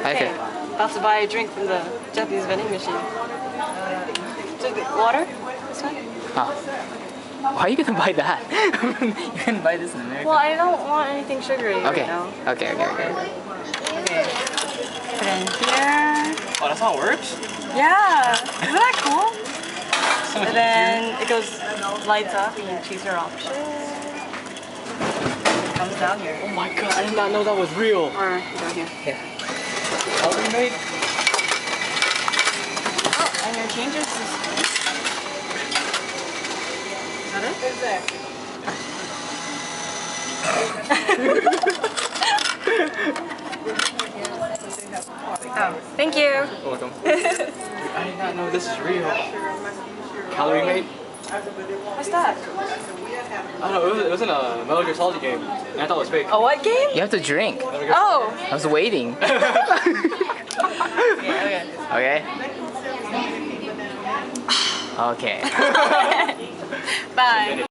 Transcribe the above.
Okay. About to buy a drink from the Japanese vending machine. Drink the water? This one? Huh. Why are you gonna buy that? You can buy this in America. Well, I don't want anything sugary Okay. right now. Okay. Okay. Put in here. Oh, that's how it works? Yeah. Isn't that cool? And then it goes lights up and you choose your option. It comes down here. Oh my god, I did not know that was real. Or go here. Yeah. Calorie made? Oh, and your changes is that it? Oh, thank you. You're welcome. I did not know this is real. Calorie made? What's that? I don't know, it was in a Metal Gear Solid game. And I thought it was fake. A what game? You have to drink. Oh. I was waiting. Yeah, Okay. Okay. okay. Bye.